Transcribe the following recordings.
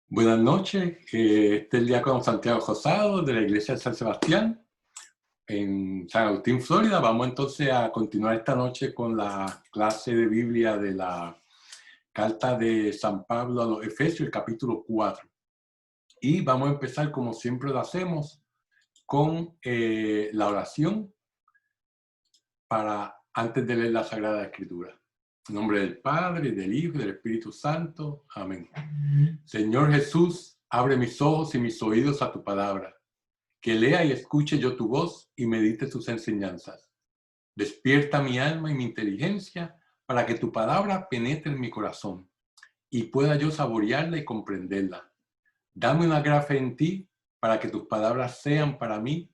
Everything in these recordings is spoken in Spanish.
Buenas noches, este es el diácono Santiago Rosado de la Iglesia de San Sebastián en San Agustín, Florida. Vamos entonces a continuar esta noche con la clase de Biblia de la carta de San Pablo a los Efesios, el capítulo 4. Y vamos a empezar, como siempre lo hacemos, con la oración antes de leer la Sagrada Escritura. En nombre del Padre, del Hijo y del Espíritu Santo. Amén. Señor Jesús, abre mis ojos y mis oídos a tu palabra. Que lea y escuche yo tu voz y medite tus enseñanzas. Despierta mi alma y mi inteligencia para que tu palabra penetre en mi corazón y pueda yo saborearla y comprenderla. Dame una gran fe en ti para que tus palabras sean para mí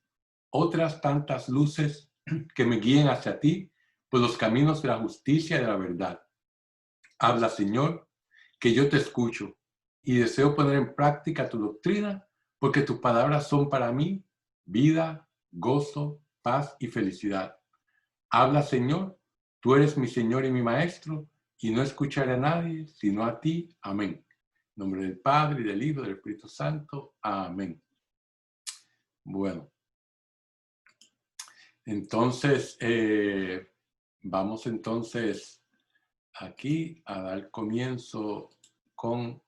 otras tantas luces que me guíen hacia ti por los caminos de la justicia y de la verdad. Habla, Señor, que yo te escucho y deseo poner en práctica tu doctrina porque tus palabras son para mí vida, gozo, paz y felicidad. Habla, Señor, tú eres mi Señor y mi Maestro y no escucharé a nadie sino a ti. Amén. En nombre del Padre, y del Hijo, y del Espíritu Santo. Amén. Bueno. Entonces, vamos entonces aquí a dar comienzo con,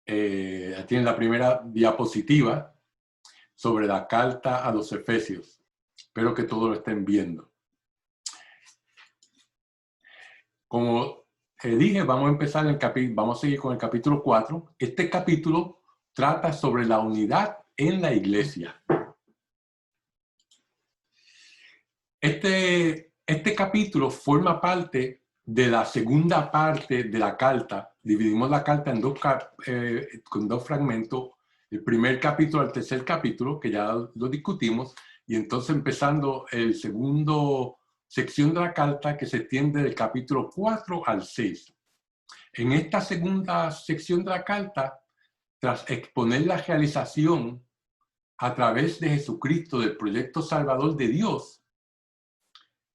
tienen la primera diapositiva sobre la carta a los Efesios. Espero que todos lo estén viendo. Como dije, vamos a empezar vamos a seguir con el capítulo 4. Este capítulo trata sobre la unidad en la iglesia. Este capítulo forma parte de la segunda parte de la carta. Dividimos la carta en con dos fragmentos. El primer capítulo al tercer capítulo, que ya lo discutimos, y entonces empezando el segundo sección de la carta que se extiende del capítulo 4 al 6. En esta segunda sección de la carta, tras exponer la realización a través de Jesucristo del proyecto salvador de Dios,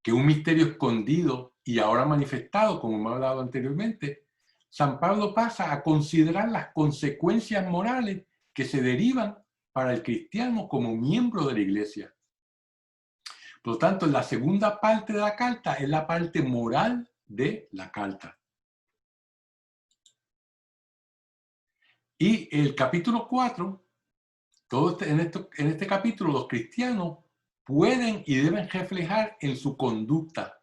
que un misterio escondido y ahora manifestado, como hemos hablado anteriormente, San Pablo pasa a considerar las consecuencias morales que se derivan para el cristiano como miembro de la iglesia. Por lo tanto, la segunda parte de la carta es la parte moral de la carta. Y el capítulo 4, en este capítulo los cristianos pueden y deben reflejar en su conducta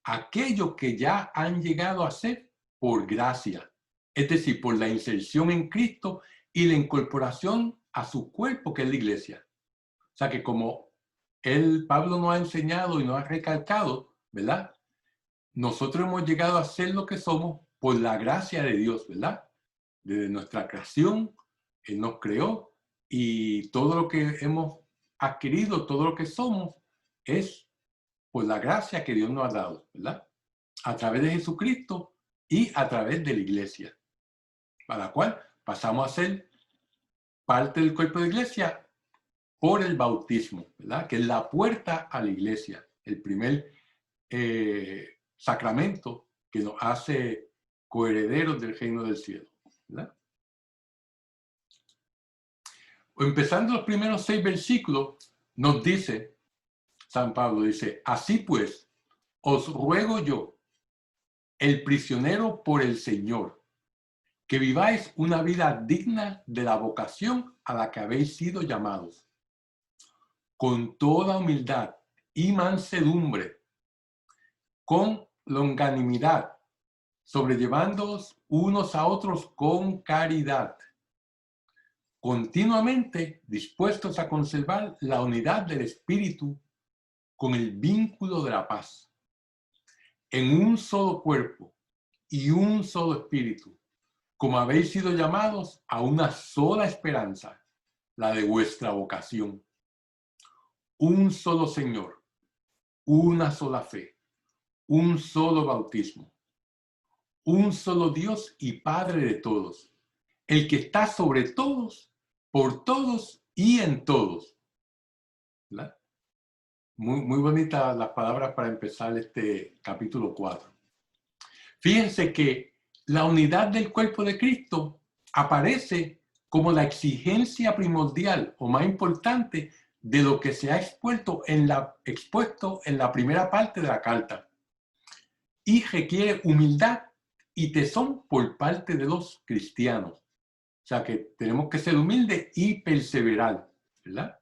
aquello que ya han llegado a ser por gracia, es decir, por la inserción en Cristo y la incorporación a su cuerpo, que es la iglesia. O sea que como Pablo nos ha enseñado y nos ha recalcado, ¿verdad? Nosotros hemos llegado a ser lo que somos por la gracia de Dios, ¿verdad? Desde nuestra creación, Él nos creó y todo lo que hemos adquirido, todo lo que somos, es por la gracia que Dios nos ha dado, ¿verdad? A través de Jesucristo y a través de la iglesia, para la cual pasamos a ser parte del cuerpo de la iglesia por el bautismo, ¿verdad? Que es la puerta a la iglesia, el primer sacramento que nos hace coherederos del reino del cielo, ¿verdad? Empezando los primeros 6 versículos, nos dice, San Pablo dice, así pues, os ruego yo, el prisionero por el Señor, que viváis una vida digna de la vocación a la que habéis sido llamados, con toda humildad y mansedumbre, con longanimidad, sobrellevándoos unos a otros con caridad, continuamente dispuestos a conservar la unidad del Espíritu con el vínculo de la paz, en un solo cuerpo y un solo Espíritu, como habéis sido llamados a una sola esperanza, la de vuestra vocación. Un solo Señor, una sola fe, un solo bautismo, un solo Dios y Padre de todos, el que está sobre todos, por todos y en todos. ¿Verdad? Muy bonitas las palabras para empezar este capítulo 4. Fíjense que la unidad del cuerpo de Cristo aparece como la exigencia primordial o más importante de lo que se ha expuesto en la primera parte de la carta. Y requiere humildad y tesón por parte de los cristianos. O sea que tenemos que ser humildes y perseverar, ¿verdad?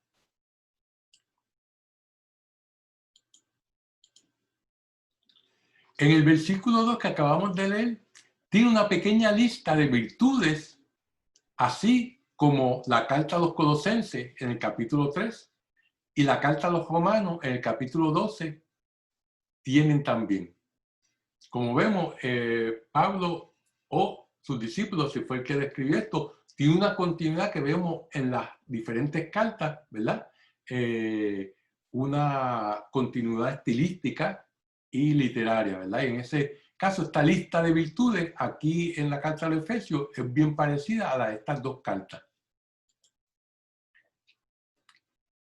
En el versículo 2 que acabamos de leer, tiene una pequeña lista de virtudes, así como la carta a los Colosenses en el capítulo 3 y la carta a los Romanos en el capítulo 12 tienen también. Como vemos, Pablo o sus discípulos, si fue el que describió esto, tiene una continuidad que vemos en las diferentes cartas, ¿verdad? Una continuidad estilística y literaria, ¿verdad? Y en ese caso, esta lista de virtudes aquí en la carta de Efesios es bien parecida a la de estas dos cartas.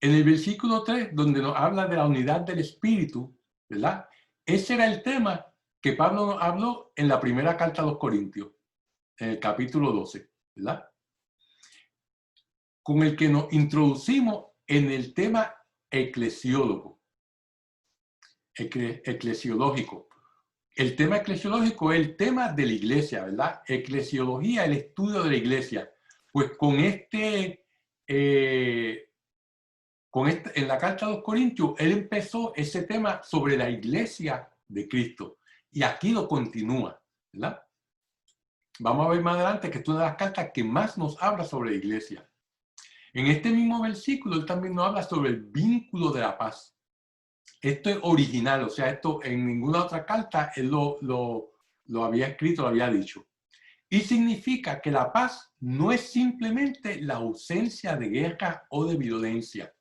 En el versículo 3, donde nos habla de la unidad del Espíritu, ¿verdad? Ese era el tema que Pablo nos habló en la primera carta a los Corintios, en el capítulo 12, ¿verdad? Con el que nos introducimos en el tema eclesiólogo, eclesiológico. El tema eclesiológico es el tema de la iglesia, ¿verdad? Eclesiología, el estudio de la iglesia. Pues en la carta a los Corintios, él empezó ese tema sobre la iglesia de Cristo. Y aquí lo continúa, ¿verdad? Vamos a ver más adelante que es una de las cartas que más nos habla sobre la iglesia. En este mismo versículo, él también nos habla sobre el vínculo de la paz. Esto es original, o sea, esto en ninguna otra carta él lo había escrito, lo había dicho. Y significa que la paz no es simplemente la ausencia de guerra o de violencia.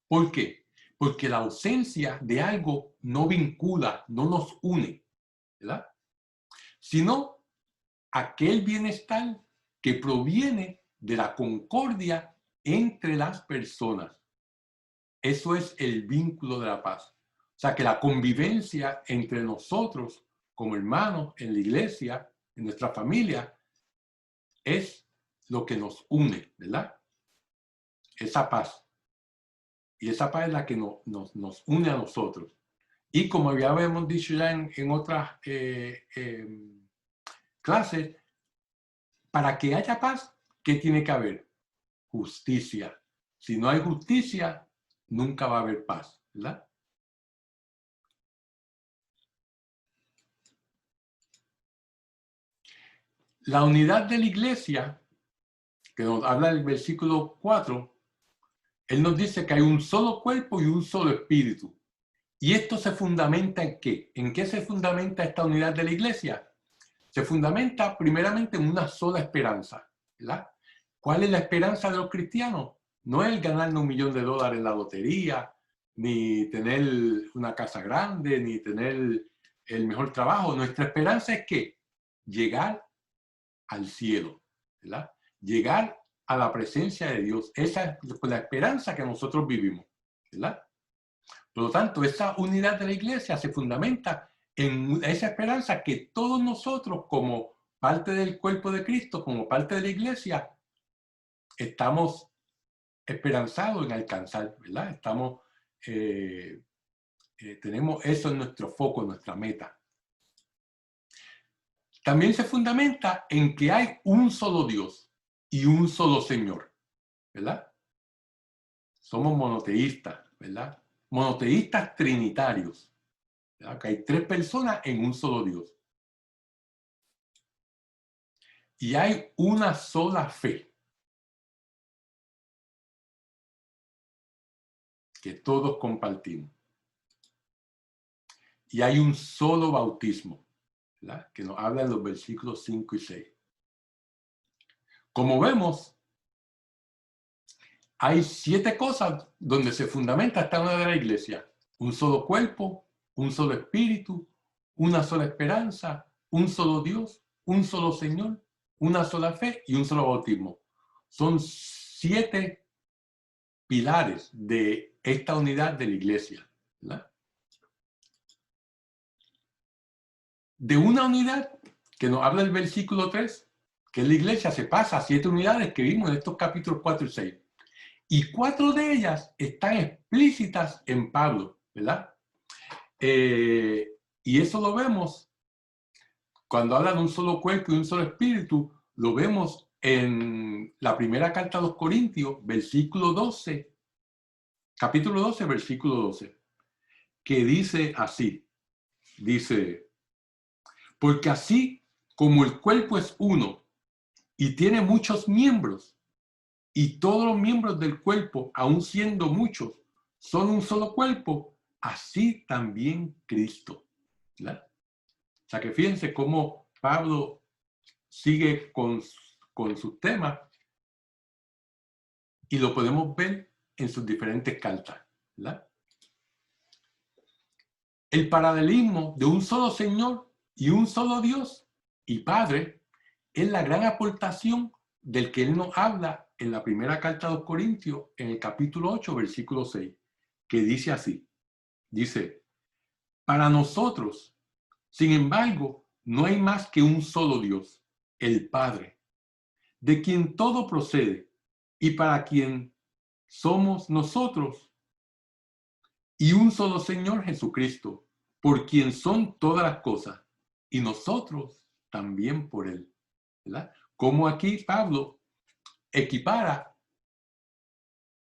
¿Por qué? Porque la ausencia de algo no vincula, no nos une, ¿verdad? Sino aquel bienestar que proviene de la concordia entre las personas. Eso es el vínculo de la paz. O sea, que la convivencia entre nosotros como hermanos en la iglesia, en nuestra familia, es lo que nos une, ¿verdad? Esa paz. Y esa paz es la que nos une a nosotros. Y como ya habíamos dicho ya en otras clases, para que haya paz, ¿qué tiene que haber? Justicia. Si no hay justicia, nunca va a haber paz, ¿verdad? La unidad de la iglesia, que nos habla el versículo 4, él nos dice que hay un solo cuerpo y un solo espíritu. ¿Y esto se fundamenta en qué? ¿En qué se fundamenta esta unidad de la iglesia? Se fundamenta primeramente en una sola esperanza, ¿verdad? ¿Cuál es la esperanza de los cristianos? No es el ganarnos $1.000.000 en la lotería, ni tener una casa grande, ni tener el mejor trabajo. Nuestra esperanza es que llegar al cielo, ¿verdad? Llegar a la presencia de Dios. Esa es la esperanza que nosotros vivimos, ¿verdad? Por lo tanto, esa unidad de la iglesia se fundamenta en esa esperanza que todos nosotros, como parte del cuerpo de Cristo, como parte de la iglesia, estamos esperanzados en alcanzar, ¿verdad? Tenemos eso en nuestro foco, en nuestra meta. También se fundamenta en que hay un solo Dios y un solo Señor, ¿verdad? Somos monoteístas, ¿verdad? Monoteístas trinitarios, ¿verdad? Que hay 3 personas en un solo Dios. Y hay una sola fe que todos compartimos. Y hay un solo bautismo, ¿verdad? Que nos habla en los versículos 5 y 6. Como vemos, hay 7 cosas donde se fundamenta esta unidad de la iglesia. Un solo cuerpo, un solo espíritu, una sola esperanza, un solo Dios, un solo Señor, una sola fe y un solo bautismo. Son 7 pilares de esta unidad de la iglesia, ¿verdad? De una unidad que nos habla el versículo 3, que es la iglesia, se pasa a 7 unidades que vimos en estos capítulos 4 y 6. Y 4 de ellas están explícitas en Pablo, ¿verdad? Y eso lo vemos cuando habla de un solo cuerpo y un solo espíritu, lo vemos en la primera carta a los Corintios, versículo 12, capítulo 12, versículo 12, que dice así, dice, porque así como el cuerpo es uno y tiene muchos miembros, y todos los miembros del cuerpo, aun siendo muchos, son un solo cuerpo, así también Cristo, ¿verdad? O sea que fíjense cómo Pablo sigue con sus temas y lo podemos ver en sus diferentes cartas, ¿verdad? El paralelismo de un solo Señor y un solo Dios y Padre es la gran aportación del que Él nos habla en la primera carta a los Corintios, en el capítulo 8, versículo 6, que dice así, dice, para nosotros, sin embargo, no hay más que un solo Dios, el Padre, de quien todo procede y para quien somos nosotros, y un solo Señor Jesucristo, por quien son todas las cosas, y nosotros también por Él, ¿verdad? Como aquí Pablo equipara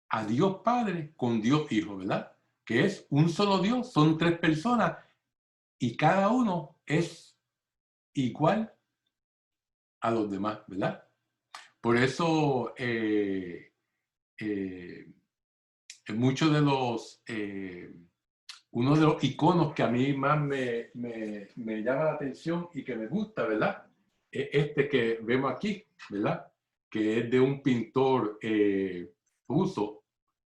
a Dios Padre con Dios Hijo, ¿verdad? Que es un solo Dios, son 3 personas, y cada uno es igual a los demás, ¿verdad? Por eso muchos de los, uno de los iconos que a mí más me llama la atención y que me gusta, ¿verdad? Es este que vemos aquí, ¿verdad? Que es de un pintor ruso,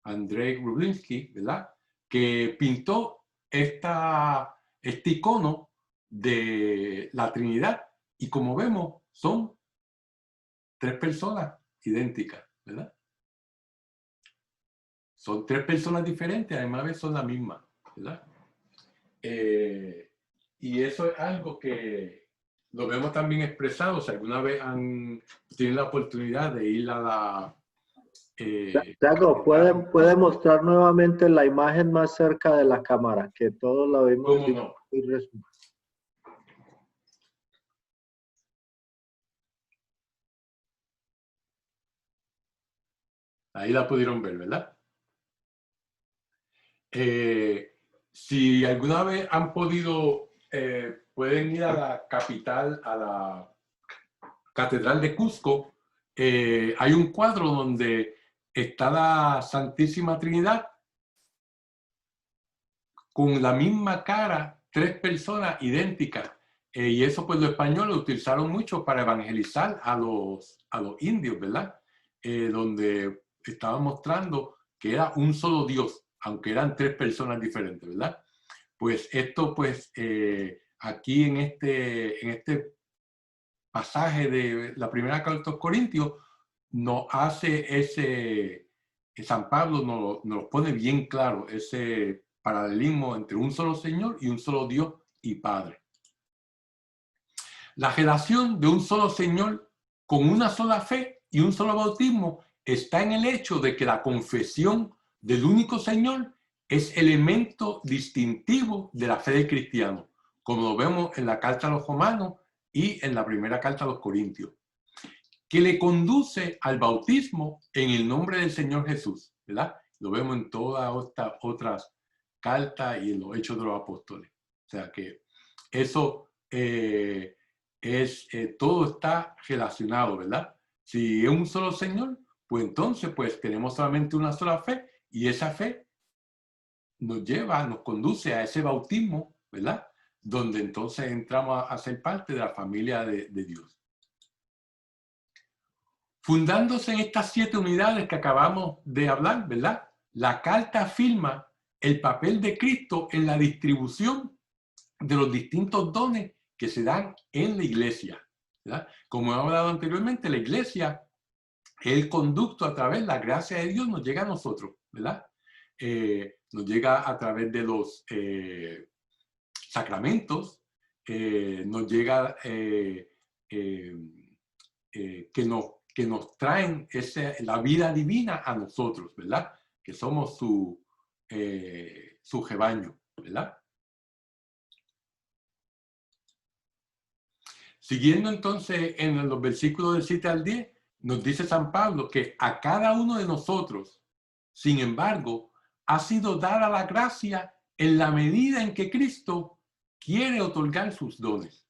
Andrei Rublinski, ¿verdad? Que pintó este icono de la Trinidad y como vemos son 3 personas idénticas, ¿verdad? Son 3 personas diferentes, además son la misma, ¿verdad? Y eso es algo que lo vemos también expresado. Si alguna vez tienen la oportunidad de ir a la... Santiago, ¿puede mostrar nuevamente la imagen más cerca de la cámara? Que todos la vimos. ¿Cómo no? Ahí la pudieron ver, ¿verdad? Si alguna vez han podido, pueden ir a la capital, a la Catedral de Cusco, hay un cuadro donde está la Santísima Trinidad con la misma cara, 3 personas idénticas. Y eso pues los españoles lo utilizaron mucho para evangelizar a los indios, ¿verdad? Donde estaban mostrando que era un solo Dios, aunque eran 3 personas diferentes, ¿verdad? Pues esto pues aquí en este pasaje de la primera carta a los Corintios nos hace San Pablo nos pone bien claro ese paralelismo entre un solo Señor y un solo Dios y Padre. La relación de un solo Señor con una sola fe y un solo bautismo está en el hecho de que la confesión del único Señor es elemento distintivo de la fe del cristiano, como lo vemos en la carta a los Romanos y en la primera carta a los Corintios, que le conduce al bautismo en el nombre del Señor Jesús, ¿verdad? Lo vemos en todas estas otras cartas y en los Hechos de los Apóstoles. O sea que eso todo está relacionado, ¿verdad? Si es un solo Señor, pues entonces pues tenemos solamente una sola fe y esa fe nos conduce a ese bautismo, ¿verdad? Donde entonces entramos a ser parte de la familia de Dios. Fundándose en estas 7 unidades que acabamos de hablar, ¿verdad? La carta afirma el papel de Cristo en la distribución de los distintos dones que se dan en la iglesia, ¿verdad? Como he hablado anteriormente, la iglesia es el conducto a través de la gracia de Dios, nos llega a nosotros, ¿verdad? Nos llega a través de los sacramentos, nos llega nos traen la vida divina a nosotros, ¿verdad? Que somos su rebaño, ¿verdad? Siguiendo entonces en los versículos del 7 al 10, nos dice San Pablo que a cada uno de nosotros, sin embargo, ha sido dada la gracia en la medida en que Cristo quiere otorgar sus dones.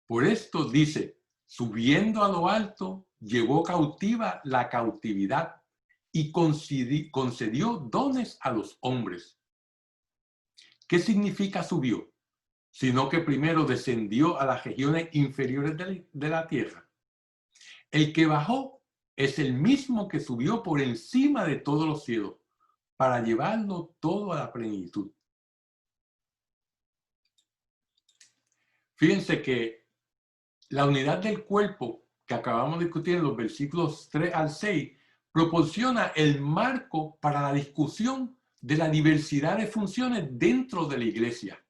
Por esto dice, subiendo a lo alto, llevó cautiva la cautividad y concedió dones a los hombres. ¿Qué significa subió? Sino que primero descendió a las regiones inferiores de la tierra. El que bajó es el mismo que subió por encima de todos los cielos para llevarlo todo a la plenitud. Fíjense que la unidad del cuerpo que acabamos de discutir en los versículos 3 al 6 proporciona el marco para la discusión de la diversidad de funciones dentro de la iglesia.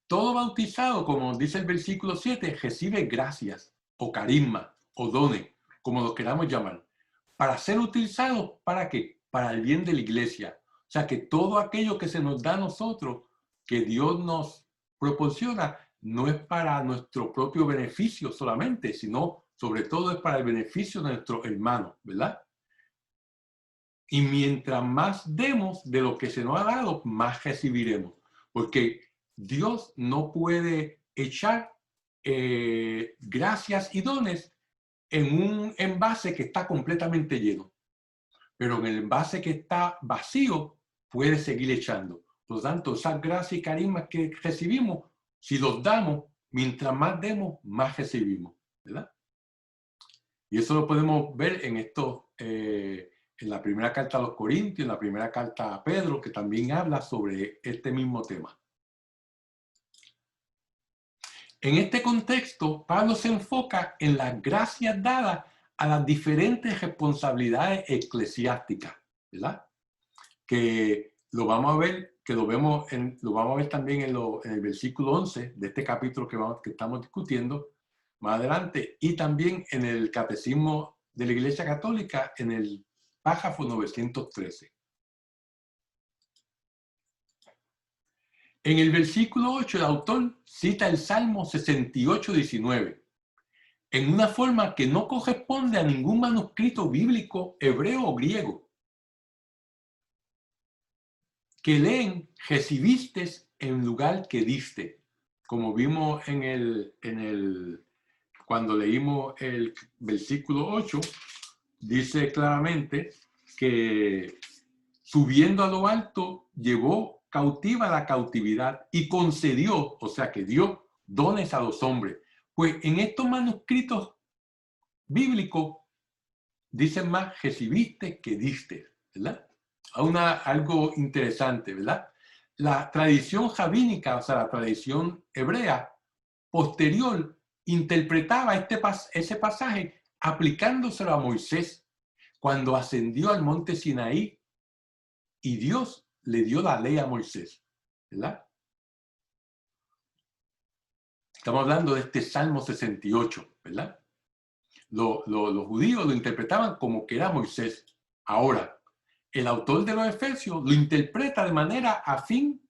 Todo bautizado, como dice el versículo 7, recibe gracias o carisma o dones, como lo queramos llamar, para ser utilizado, ¿para qué? Para el bien de la iglesia. O sea que todo aquello que se nos da a nosotros, que Dios nos proporciona, no es para nuestro propio beneficio solamente, sino sobre todo es para el beneficio de nuestros hermanos, ¿verdad? Y mientras más demos de lo que se nos ha dado, más recibiremos. Porque Dios no puede echar gracias y dones en un envase que está completamente lleno. Pero en el envase que está vacío, puede seguir echando. Por lo tanto, esas gracias y carismas que recibimos, si los damos, mientras más demos, más recibimos, ¿verdad? Y eso lo podemos ver en esto, en la primera carta a los Corintios, en la primera carta a Pedro, que también habla sobre este mismo tema. En este contexto, Pablo se enfoca en las gracias dadas a las diferentes responsabilidades eclesiásticas, ¿verdad? Que lo vamos a ver, que lo vamos a ver también en el versículo 11 de este capítulo que estamos discutiendo más adelante, y también en el Catecismo de la Iglesia Católica en el párrafo 913. En el versículo 8, el autor cita el Salmo 68:19, en una forma que no corresponde a ningún manuscrito bíblico hebreo o griego, que leen, recibiste en lugar que diste, como vimos cuando leímos el versículo 8, dice claramente que subiendo a lo alto, llevó cautiva la cautividad y concedió, o sea que dio dones a los hombres. Pues en estos manuscritos bíblicos dicen más recibiste que diste, ¿verdad? Algo interesante, ¿verdad? La tradición rabínica, o sea, la tradición hebrea posterior, interpretaba ese pasaje aplicándoselo a Moisés cuando ascendió al monte Sinaí y Dios le dio la ley a Moisés, ¿verdad? Estamos hablando de este Salmo 68, ¿verdad? Los judíos lo interpretaban como que era Moisés. Ahora, el autor de los Efesios lo interpreta de manera afín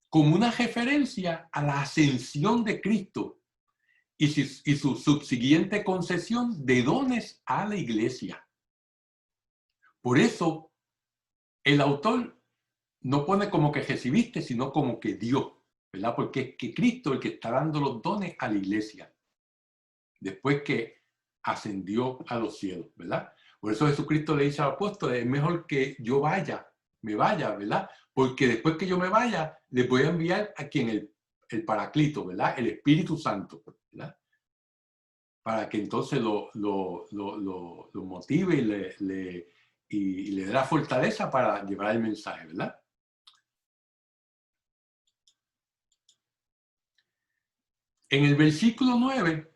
como una referencia a la ascensión de Cristo y su subsiguiente concesión de dones a la iglesia. Por eso, el autor no pone como que recibiste, sino como que dio, ¿verdad? Porque es que Cristo es el que está dando los dones a la iglesia, después que ascendió a los cielos, ¿verdad? Por eso Jesucristo le dice al apóstol, es mejor que yo me vaya, ¿verdad? Porque después que yo me vaya, les voy a enviar a quien el Paraclito, ¿verdad? El Espíritu Santo, ¿verdad? Para que entonces lo motive y le dé la fortaleza para llevar el mensaje, ¿verdad? En el versículo 9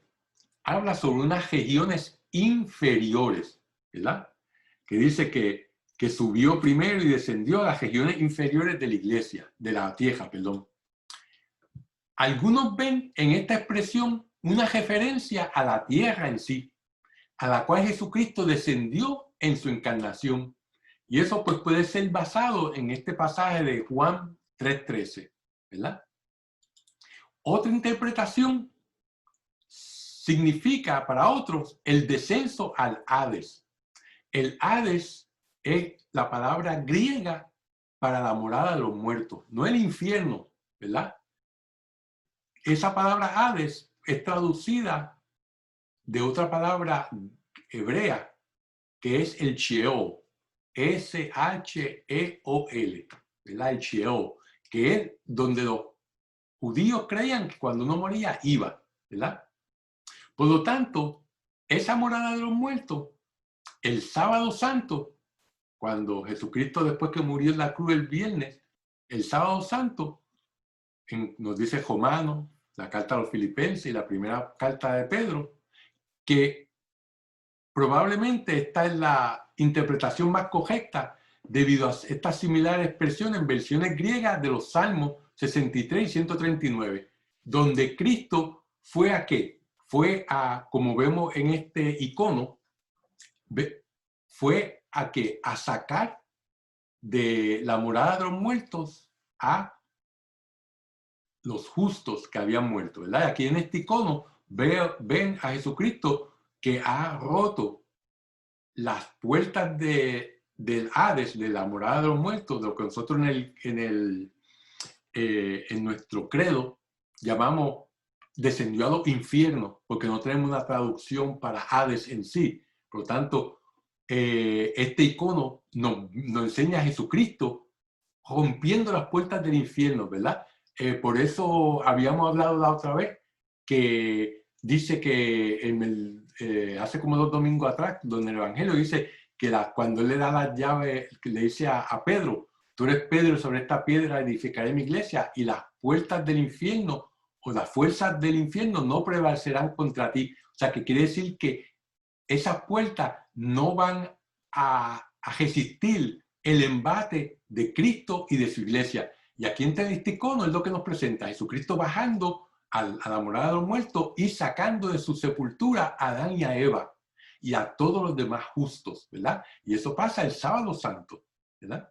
habla sobre unas regiones inferiores, ¿verdad? Que dice que subió primero y descendió a las regiones inferiores de la iglesia, de la tierra, perdón. Algunos ven en esta expresión una referencia a la tierra en sí, a la cual Jesucristo descendió en su encarnación. Y eso pues puede ser basado en este pasaje de Juan 3:13, ¿verdad? Otra interpretación significa para otros el descenso al Hades. El Hades es la palabra griega para la morada de los muertos, no el infierno, ¿verdad? Esa palabra Hades es traducida de otra palabra hebrea, que es el Sheol, S-H-E-O-L, ¿verdad? El Sheol, que es donde los judíos creían que cuando uno moría iba, ¿verdad? Por lo tanto, esa morada de los muertos, el sábado santo, cuando Jesucristo, después que murió en la cruz el viernes, el sábado santo, nos dice Romano, la carta a los Filipenses y la primera carta de Pedro, que probablemente esta es la interpretación más correcta debido a estas similares expresiones en versiones griegas de los Salmos 63 y 139, donde Cristo fue a qué? Fue a, como vemos en este icono, fue a qué? A sacar de la morada de los muertos a los justos que habían muerto, ¿verdad? Aquí en este icono ven a Jesucristo que ha roto las puertas del Hades, de la morada de los muertos, de lo que nosotros en nuestro credo llamamos descendió a los infiernos, porque no tenemos una traducción para Hades en sí. Por lo tanto, este icono nos enseña a Jesucristo rompiendo las puertas del infierno, ¿verdad? Por eso habíamos hablado la otra vez que dice que hace como 2 domingos atrás, donde el Evangelio dice que cuando él le da las llaves, le dice a Pedro, tú eres Pedro, sobre esta piedra edificaré mi iglesia y las puertas del infierno o las fuerzas del infierno no prevalecerán contra ti. O sea, que quiere decir que esas puertas no van a resistir el embate de Cristo y de su iglesia. Y aquí en este icono es lo que nos presenta Jesucristo bajando a la morada de los muertos y sacando de su sepultura a Adán y a Eva y a todos los demás justos, ¿verdad? Y eso pasa el sábado santo, ¿verdad?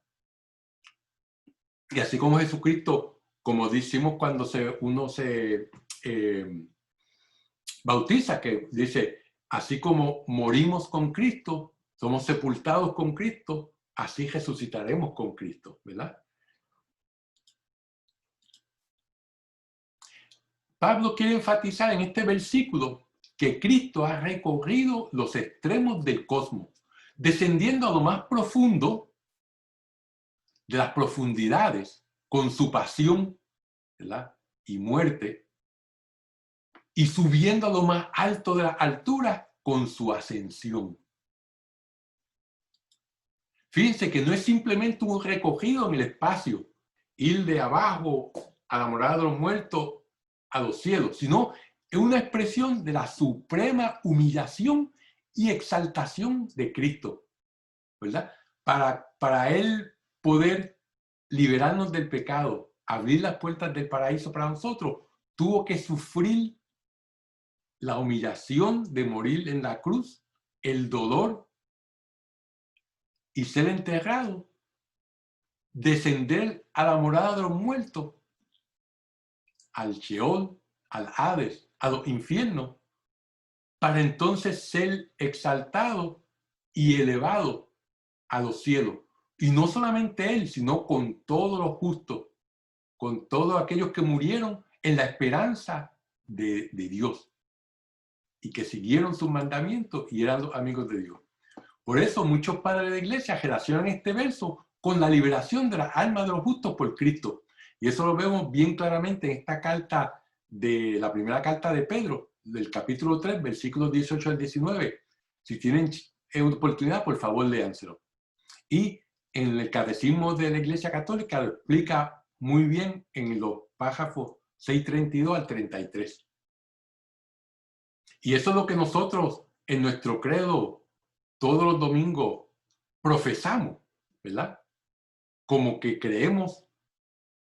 Y así como Jesucristo, como decimos cuando uno se bautiza, que dice, así como morimos con Cristo, somos sepultados con Cristo, así resucitaremos con Cristo, ¿verdad? Pablo quiere enfatizar en este versículo que Cristo ha recorrido los extremos del cosmos, descendiendo a lo más profundo de las profundidades con su pasión, ¿verdad? Y muerte, y subiendo a lo más alto de la altura con su ascensión. Fíjense que no es simplemente un recorrido en el espacio, ir de abajo a la morada de los muertos a los cielos, sino es una expresión de la suprema humillación y exaltación de Cristo, ¿verdad? Para Él poder liberarnos del pecado, abrir las puertas del paraíso para nosotros, tuvo que sufrir la humillación de morir en la cruz, el dolor y ser enterrado, descender a la morada de los muertos, al Sheol, al Hades, a los infiernos, para entonces ser exaltado y elevado a los cielos. Y no solamente él, sino con todos los justos, con todos aquellos que murieron en la esperanza de Dios y que siguieron sus mandamientos y eran los amigos de Dios. Por eso muchos padres de iglesia relacionan este verso con la liberación de las almas de los justos por Cristo. Y eso lo vemos bien claramente en esta carta de la primera carta de Pedro, del capítulo 3, versículos 18 al 19. Si tienen oportunidad, por favor, léanselo. Y en el Catecismo de la Iglesia Católica lo explica muy bien en los párrafos 632 al 33. Y eso es lo que nosotros en nuestro credo todos los domingos profesamos, ¿verdad? Como que creemos,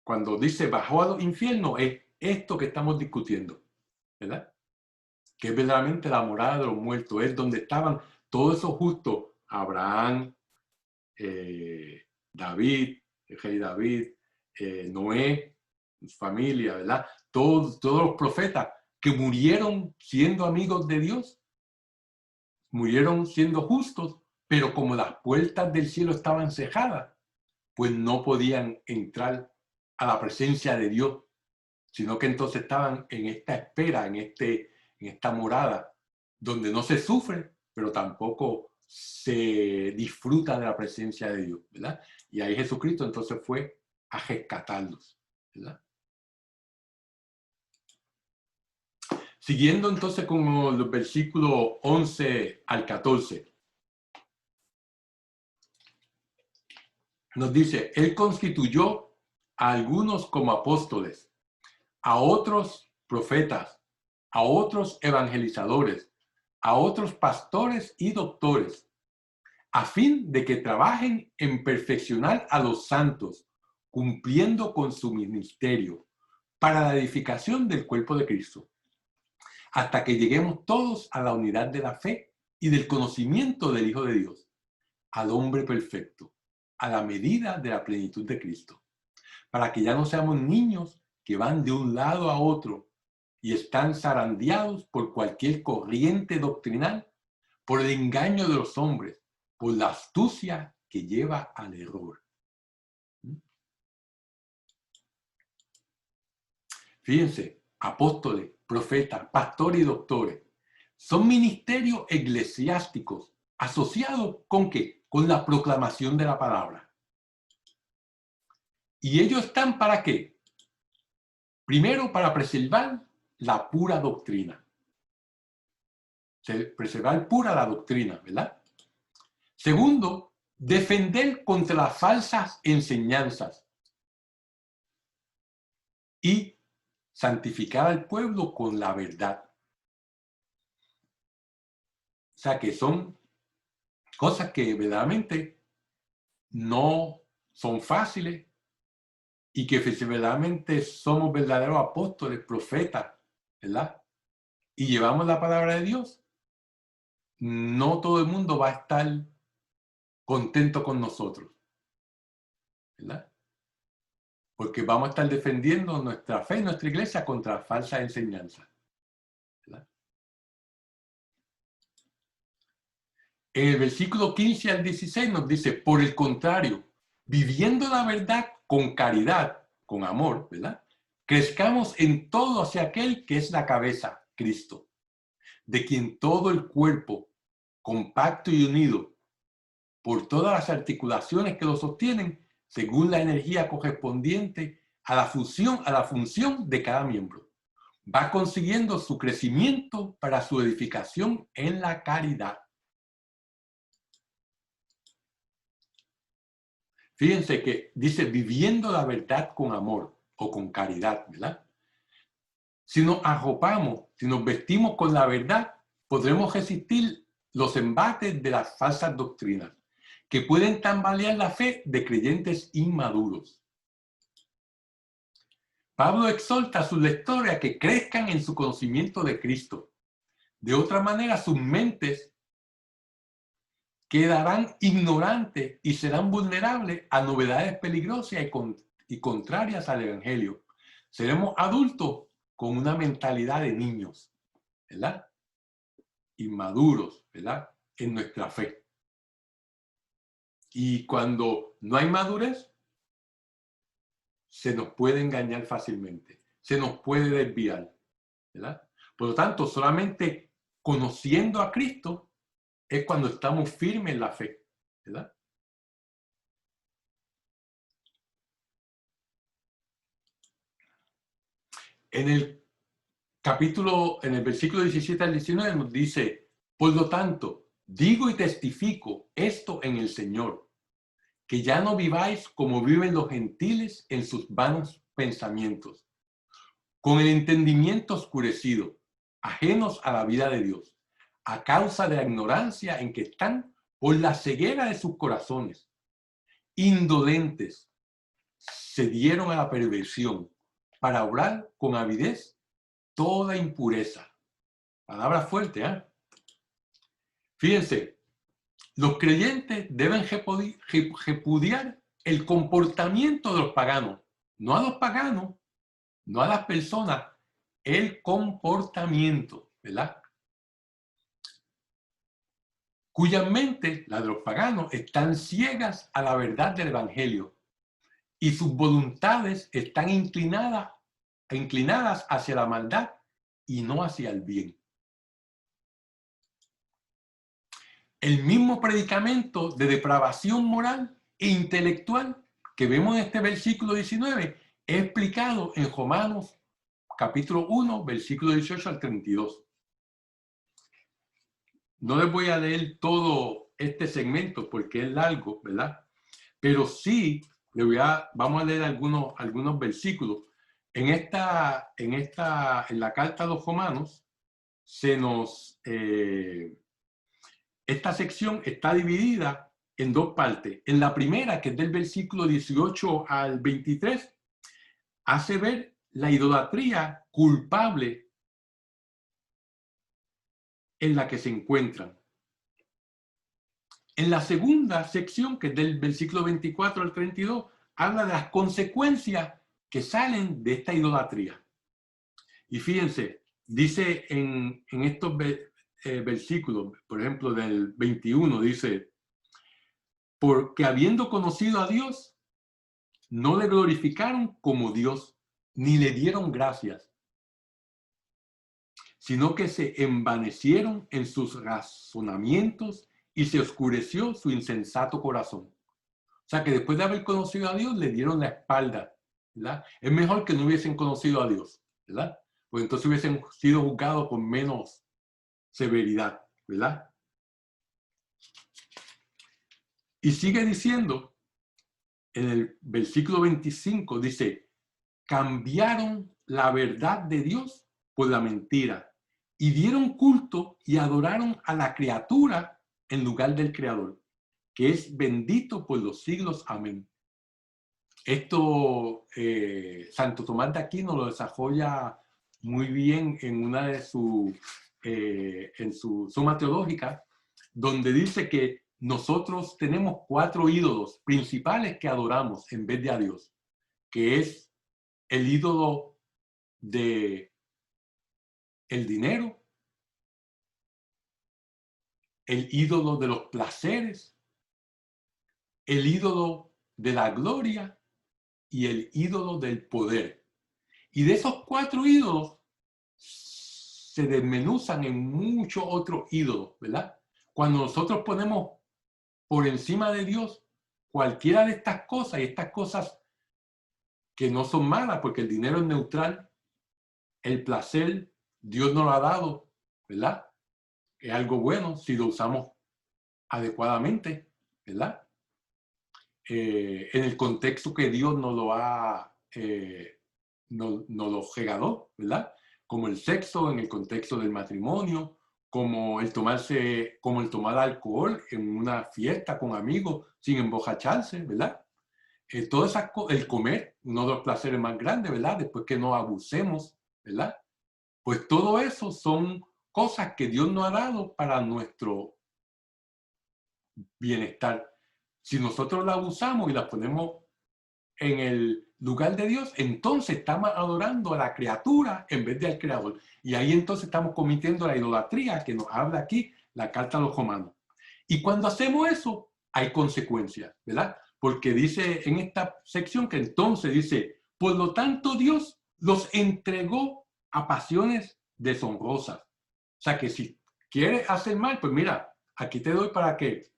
cuando dice bajó al infierno, es esto que estamos discutiendo, ¿verdad? que es verdaderamente la morada de los muertos, es donde estaban todos esos justos, Abraham, David, el rey David, Noé, su familia, ¿verdad? Todos los profetas que murieron siendo amigos de Dios, murieron siendo justos, pero como las puertas del cielo estaban cerradas, pues no podían entrar a la presencia de Dios, sino que entonces estaban en esta espera, en esta morada, donde no se sufre, pero tampoco se disfruta de la presencia de Dios, ¿verdad? Y ahí Jesucristo entonces fue a rescatarlos, ¿verdad? Siguiendo entonces con los versículos 11 al 14. Nos dice, Él constituyó a algunos como apóstoles, a otros profetas, a otros evangelizadores, a otros pastores y doctores, a fin de que trabajen en perfeccionar a los santos, cumpliendo con su ministerio, para la edificación del cuerpo de Cristo, hasta que lleguemos todos a la unidad de la fe y del conocimiento del Hijo de Dios, al hombre perfecto, a la medida de la plenitud de Cristo, para que ya no seamos niños que van de un lado a otro y están zarandeados por cualquier corriente doctrinal, por el engaño de los hombres, por la astucia que lleva al error. Fíjense, apóstoles, profetas, pastores y doctores son ministerios eclesiásticos asociados ¿con qué? Con la proclamación de la palabra. ¿Y ellos están para qué? Primero, para preservar la pura doctrina. Preservar pura la doctrina, ¿verdad? Segundo, defender contra las falsas enseñanzas y santificar al pueblo con la verdad. O sea, que son cosas que verdaderamente no son fáciles y que si verdaderamente somos verdaderos apóstoles, profetas, ¿verdad? Y llevamos la palabra de Dios, no todo el mundo va a estar contento con nosotros, ¿verdad? Porque vamos a estar defendiendo nuestra fe, nuestra iglesia contra falsas enseñanzas, ¿verdad? En el versículo 15 al 16 nos dice, por el contrario, viviendo la verdad con caridad, con amor, ¿verdad? Crezcamos en todo hacia aquel que es la cabeza, Cristo, de quien todo el cuerpo, compacto y unido, por todas las articulaciones que lo sostienen, según la energía correspondiente a la función de cada miembro, va consiguiendo su crecimiento para su edificación en la caridad. Fíjense que dice viviendo la verdad con amor o con caridad, ¿verdad? Si nos arropamos, si nos vestimos con la verdad, podremos resistir los embates de las falsas doctrinas que pueden tambalear la fe de creyentes inmaduros. Pablo exhorta a sus lectores a que crezcan en su conocimiento de Cristo. De otra manera, sus mentes quedarán ignorantes y serán vulnerables a novedades peligrosas y contrarias al Evangelio. Seremos adultos con una mentalidad de niños, ¿verdad? Inmaduros, ¿verdad? En nuestra fe. Y cuando no hay madurez, se nos puede engañar fácilmente, se nos puede desviar, ¿verdad? Por lo tanto, solamente conociendo a Cristo es cuando estamos firmes en la fe, ¿verdad? En el versículo 17 al 19 nos dice, por lo tanto, digo y testifico esto en el Señor, que ya no viváis como viven los gentiles en sus vanos pensamientos, con el entendimiento oscurecido, ajenos a la vida de Dios, a causa de la ignorancia en que están por la ceguera de sus corazones, indolentes, se dieron a la perversión para obrar con avidez toda impureza. Palabra fuerte, ¿eh? Fíjense, los creyentes deben repudiar el comportamiento de los paganos. No a los paganos, no a las personas, el comportamiento, ¿verdad? Cuyas mentes, la de los paganos, están ciegas a la verdad del Evangelio y sus voluntades están inclinadas hacia la maldad y no hacia el bien. El mismo predicamento de depravación moral e intelectual que vemos en este versículo 19 es explicado en Romanos capítulo 1, versículo 18 al 32. No les voy a leer todo este segmento porque es largo, ¿verdad? Pero sí vamos a leer algunos versículos. En la carta a los Romanos esta sección está dividida en dos partes. En la primera, que es del versículo 18 al 23, hace ver la idolatría culpable en la que se encuentran. En la segunda sección, que es del versículo 24 al 32, habla de las consecuencias que salen de esta idolatría. Y fíjense, dice en estos versículos, por ejemplo, del 21, dice, porque habiendo conocido a Dios, no le glorificaron como Dios, ni le dieron gracias, sino que se envanecieron en sus razonamientos y se oscureció su insensato corazón. O sea que después de haber conocido a Dios, le dieron la espalda, ¿verdad? Es mejor que no hubiesen conocido a Dios, ¿verdad? Pues entonces hubiesen sido juzgados con menos severidad, ¿verdad? Y sigue diciendo, en el versículo 25, dice, cambiaron la verdad de Dios por la mentira y dieron culto y adoraron a la criatura en lugar del Creador, que es bendito por los siglos. Amén. Esto Santo Tomás de Aquino lo desarrolla muy bien en una de en su Suma Teológica, donde dice que nosotros tenemos 4 ídolos principales que adoramos en vez de a Dios, que es el ídolo de el dinero, el ídolo de los placeres, el ídolo de la gloria y el ídolo del poder. Y de esos 4 ídolos se desmenuzan en muchos otros ídolos, ¿verdad? Cuando nosotros ponemos por encima de Dios cualquiera de estas cosas, y estas cosas que no son malas, porque el dinero es neutral, el placer, Dios nos lo ha dado, ¿verdad? Es algo bueno si lo usamos adecuadamente, ¿verdad? En el contexto que Dios nos lo ha, nos lo regaló, ¿verdad? Como el sexo, en el contexto del matrimonio, como el tomar alcohol en una fiesta con amigos sin embojacharse, ¿verdad? Todas esas cosas, el comer, uno de los placeres más grandes, ¿verdad? Después que no abusemos, ¿verdad? Pues todo eso son cosas que Dios nos ha dado para nuestro bienestar. Si nosotros las abusamos y las ponemos en el lugar de Dios, entonces estamos adorando a la criatura en vez del Creador. Y ahí entonces estamos cometiendo la idolatría que nos habla aquí la carta a los Romanos. Y cuando hacemos eso, hay consecuencias, ¿verdad? Porque dice en esta sección que entonces dice, por lo tanto Dios los entregó a pasiones deshonrosas. O sea que si quieres hacer mal, pues mira, aquí te doy para que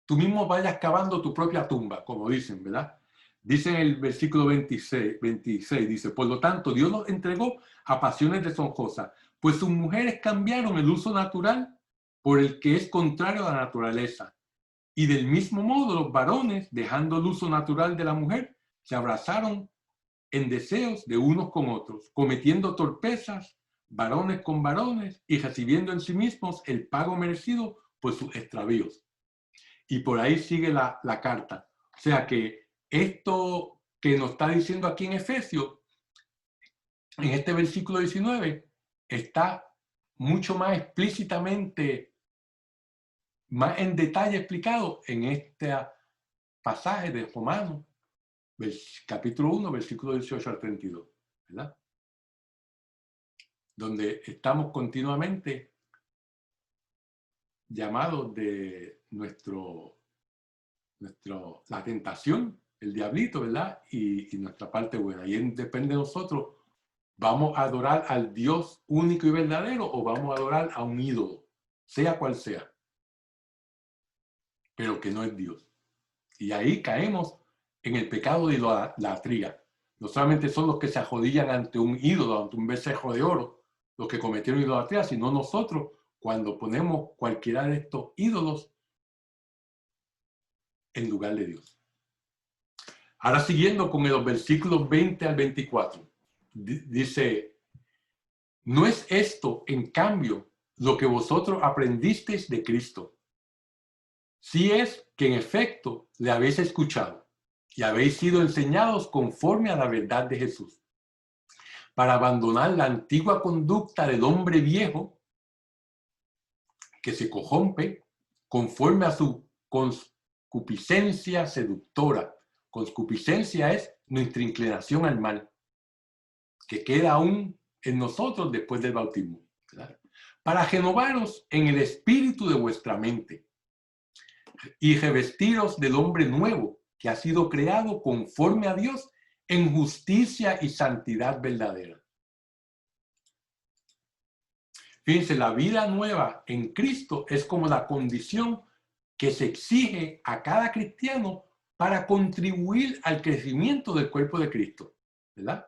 tú mismo vayas cavando tu propia tumba, como dicen, ¿verdad? Dice en el versículo 26, dice, por lo tanto, Dios los entregó a pasiones deshonrosas, pues sus mujeres cambiaron el uso natural por el que es contrario a la naturaleza. Y del mismo modo, los varones, dejando el uso natural de la mujer, se abrazaron en deseos de unos con otros, cometiendo torpezas, varones con varones, y recibiendo en sí mismos el pago merecido por sus extravíos. Y por ahí sigue la carta. O sea que esto que nos está diciendo aquí en Efesios en este versículo 19 está mucho más explícitamente, más en detalle explicado en este pasaje de Romanos, capítulo 1, versículo 18 al 32, ¿verdad? Donde estamos continuamente llamados de la tentación, el diablito, ¿verdad? Y nuestra parte buena. Y depende de nosotros, ¿vamos a adorar al Dios único y verdadero o vamos a adorar a un ídolo, sea cual sea, pero que no es Dios? Y ahí caemos en el pecado de idolatría. No solamente son los que se arrodillan ante un ídolo, ante un becerro de oro, los que cometieron idolatría, sino nosotros, cuando ponemos cualquiera de estos ídolos en lugar de Dios. Ahora siguiendo con los versículos 20 al 24, dice, ¿no es esto, en cambio, lo que vosotros aprendisteis de Cristo? Si es que en efecto le habéis escuchado y habéis sido enseñados conforme a la verdad de Jesús, para abandonar la antigua conducta del hombre viejo que se corrompe conforme a su concupiscencia seductora. Concupiscencia es nuestra inclinación al mal, que queda aún en nosotros después del bautismo, ¿verdad? Para renovaros en el espíritu de vuestra mente y revestiros del hombre nuevo que ha sido creado conforme a Dios en justicia y santidad verdadera. Fíjense, la vida nueva en Cristo es como la condición que se exige a cada cristiano para contribuir al crecimiento del cuerpo de Cristo, ¿verdad?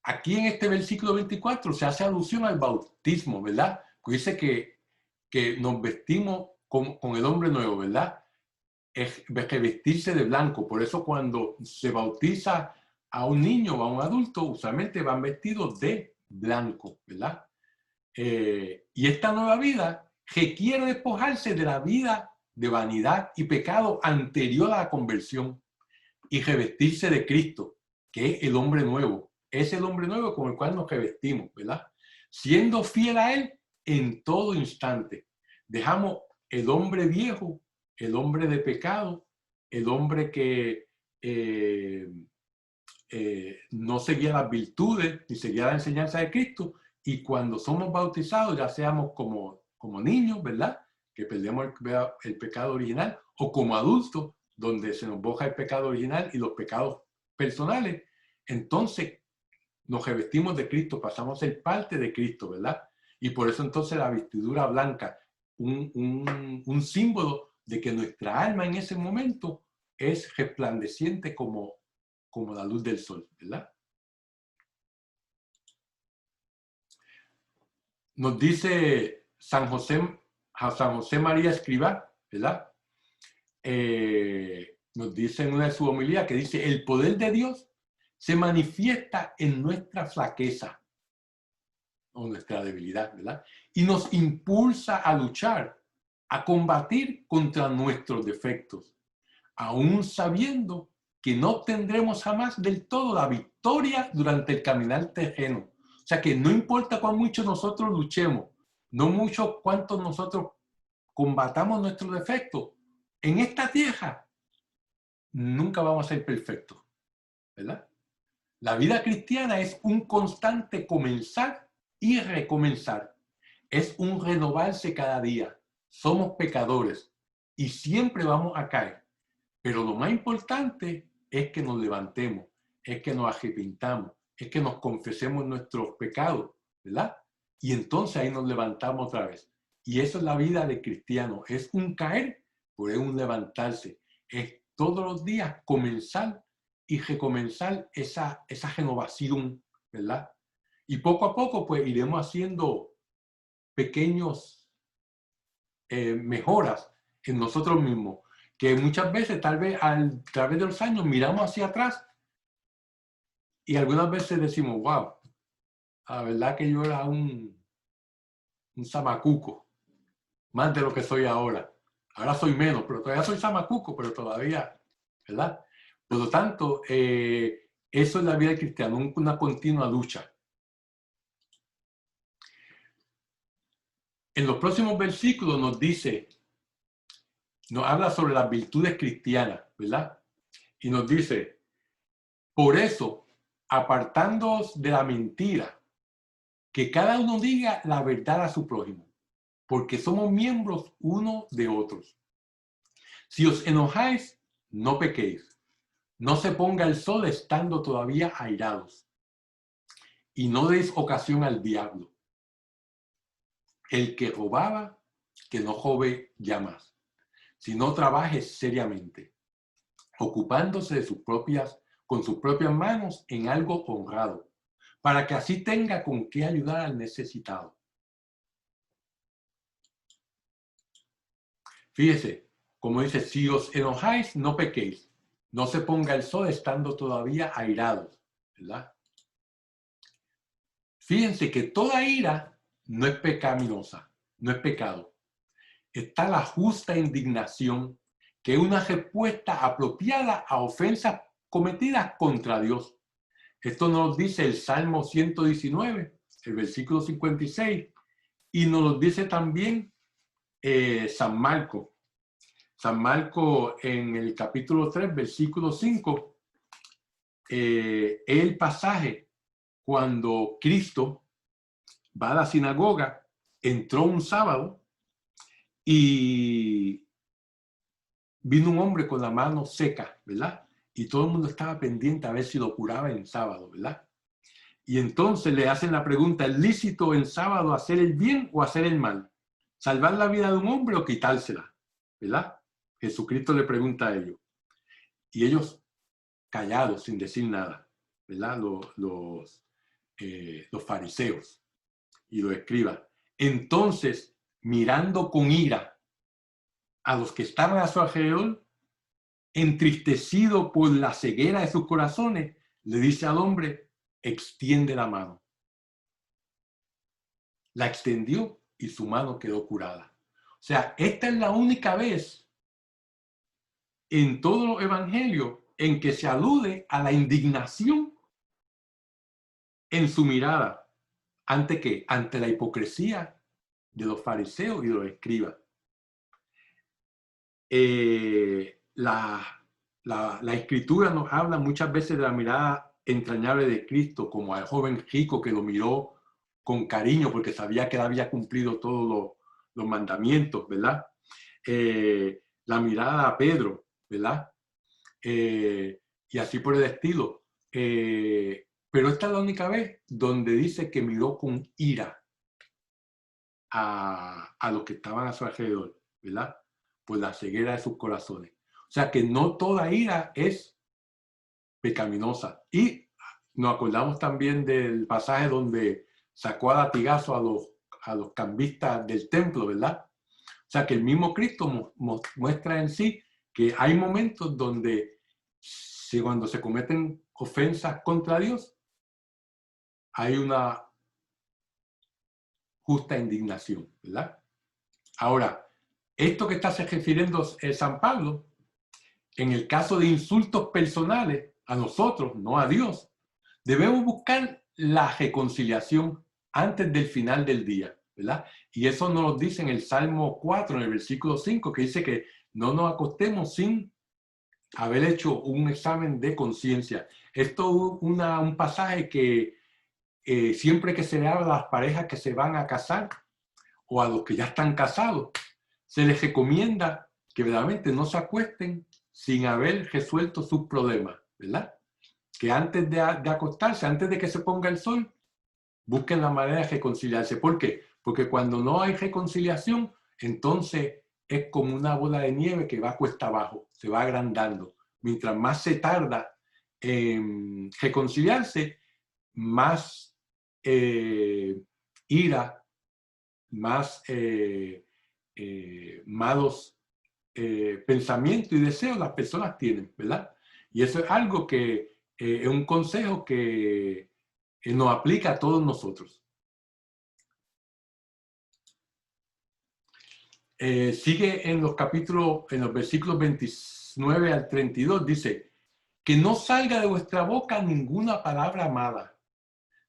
Aquí en este versículo 24 se hace alusión al bautismo, ¿verdad? Pues dice que nos vestimos con el hombre nuevo, ¿verdad? Es vestirse de blanco. Por eso cuando se bautiza a un niño o a un adulto, usualmente van vestidos de blanco, ¿verdad? Y esta nueva vida requiere despojarse de la vida de vanidad y pecado anterior a la conversión y revestirse de Cristo, que es el hombre nuevo. Es el hombre nuevo con el cual nos revestimos, ¿verdad? Siendo fiel a Él en todo instante. Dejamos el hombre viejo, el hombre de pecado, el hombre que no seguía las virtudes ni seguía la enseñanza de Cristo, y cuando somos bautizados, ya seamos como niños, ¿verdad? Que perdemos el pecado original, o como adultos, donde se nos borra el pecado original y los pecados personales, entonces nos revestimos de Cristo, pasamos a ser parte de Cristo, ¿verdad? Y por eso entonces la vestidura blanca, un símbolo de que nuestra alma en ese momento es resplandeciente como la luz del sol, ¿verdad? Nos dice San José María Escrivá, ¿verdad? Nos dice en una de sus homilías que dice, el poder de Dios se manifiesta en nuestra flaqueza o nuestra debilidad, ¿verdad? Y nos impulsa a luchar, a combatir contra nuestros defectos, aún sabiendo que no tendremos jamás del todo la victoria durante el caminar terreno. O sea que no importa cuán mucho nosotros luchemos, no mucho cuánto nosotros combatamos nuestros defectos, en esta tierra nunca vamos a ser perfectos, ¿verdad? La vida cristiana es un constante comenzar y recomenzar. Es un renovarse cada día. Somos pecadores y siempre vamos a caer. Pero lo más importante es que nos levantemos, es que nos arrepintamos, es que nos confesemos nuestros pecados, ¿verdad? Y entonces ahí nos levantamos otra vez. Y eso es la vida de cristiano. Es un caer, pero es un levantarse. Es todos los días comenzar y recomenzar esa renovación, ¿verdad? Y poco a poco pues iremos haciendo pequeños mejoras en nosotros mismos, que muchas veces tal vez a través de los años miramos hacia atrás y algunas veces decimos, wow, la verdad que yo era un zamacuco, más de lo que soy ahora. Ahora soy menos, pero todavía soy zamacuco, pero todavía, ¿verdad? Por lo tanto, eso es la vida del cristiano, una continua lucha. En los próximos versículos nos habla sobre las virtudes cristianas, ¿verdad? Y nos dice, por eso, apartándoos de la mentira, que cada uno diga la verdad a su prójimo, porque somos miembros uno de otros. Si os enojáis, no pequéis. No se ponga el sol estando todavía airados. Y no deis ocasión al diablo. El que robaba, que no robe ya más, sino trabaje seriamente, ocupándose con sus propias manos en algo honrado, para que así tenga con qué ayudar al necesitado. Fíjese, como dice, si os enojáis, no pequéis. No se ponga el sol estando todavía airados, ¿verdad? Fíjense que toda ira no es pecaminosa, no es pecado. Está la justa indignación, que es una respuesta apropiada a ofensas cometidas contra Dios. Esto nos dice el Salmo 119, el versículo 56, y nos lo dice también San Marcos. San Marcos en el capítulo 3, versículo 5, es el pasaje cuando Cristo va a la sinagoga, entró un sábado y vino un hombre con la mano seca, ¿verdad? Y todo el mundo estaba pendiente a ver si lo curaba en sábado, ¿verdad? Y entonces le hacen la pregunta, ¿es lícito en sábado hacer el bien o hacer el mal? ¿Salvar la vida de un hombre o quitársela? ¿Verdad? Jesucristo le pregunta a ellos. Y ellos callados, sin decir nada, ¿verdad? Los fariseos y los escribas. Entonces, mirando con ira a los que estaban a su alrededor, entristecido por la ceguera de sus corazones, le dice al hombre, extiende la mano. La extendió y su mano quedó curada. O sea, esta es la única vez en todo los evangelios en que se alude a la indignación en su mirada. ¿Ante qué? Ante la hipocresía de los fariseos y de los escribas. La escritura nos habla muchas veces de la mirada entrañable de Cristo, como al joven rico que lo miró con cariño porque sabía que él había cumplido todos los mandamientos, ¿verdad? La mirada a Pedro, ¿verdad? Y así por el estilo. Pero esta es la única vez donde dice que miró con ira a los que estaban a su alrededor, ¿verdad? Por la ceguera de sus corazones. O sea que no toda ira es pecaminosa. Y nos acordamos también del pasaje donde sacó a latigazo a los cambistas del templo, ¿verdad? O sea que el mismo Cristo muestra en sí que hay momentos donde cuando se cometen ofensas contra Dios, hay una justa indignación, ¿verdad? Ahora, esto que está se refiriendo San Pablo, en el caso de insultos personales a nosotros, no a Dios, debemos buscar la reconciliación antes del final del día, ¿verdad? Y eso nos lo dice en el Salmo 4, en el versículo 5, que dice que no nos acostemos sin haber hecho un examen de conciencia. Esto es un pasaje que siempre que se le habla a las parejas que se van a casar o a los que ya están casados, se les recomienda que verdaderamente no se acuesten sin haber resuelto sus problemas, ¿verdad? Que antes de acostarse, antes de que se ponga el sol, busquen la manera de reconciliarse. ¿Por qué? Porque cuando no hay reconciliación, entonces es como una bola de nieve que va cuesta abajo, se va agrandando. Mientras más se tarda en reconciliarse, más ira, más malos pensamientos y deseos las personas tienen, ¿verdad? Y eso es algo que es un consejo que nos aplica a todos nosotros. Sigue en los versículos 29 al 32, dice, que no salga de vuestra boca ninguna palabra mala,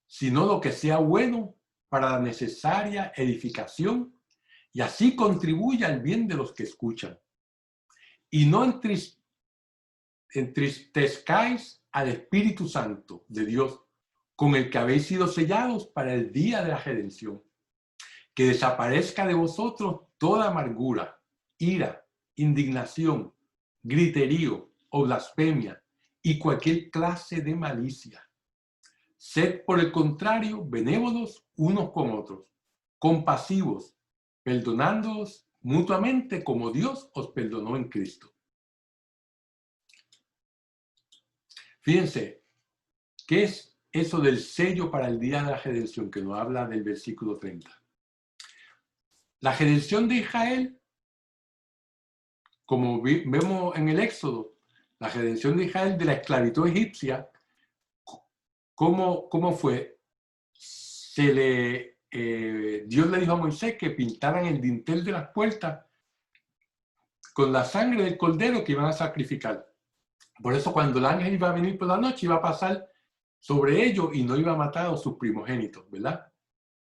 sino lo que sea bueno para la necesaria edificación y así contribuya al bien de los que escuchan. Y no entristezcáis al Espíritu Santo de Dios, con el que habéis sido sellados para el día de la redención. Que desaparezca de vosotros toda amargura, ira, indignación, griterío o blasfemia y cualquier clase de malicia. Sed, por el contrario, benévolos unos con otros, compasivos, perdonándoos mutuamente como Dios os perdonó en Cristo. Fíjense, ¿qué es eso del sello para el día de la redención que nos habla del versículo 30? La redención de Israel, como vemos en el Éxodo, la redención de Israel de la esclavitud egipcia, ¿cómo fue? Dios le dijo a Moisés que pintaran el dintel de las puertas con la sangre del cordero que iban a sacrificar. Por eso cuando el ángel iba a venir por la noche, iba a pasar sobre ellos y no iba a matar a sus primogénitos, ¿verdad?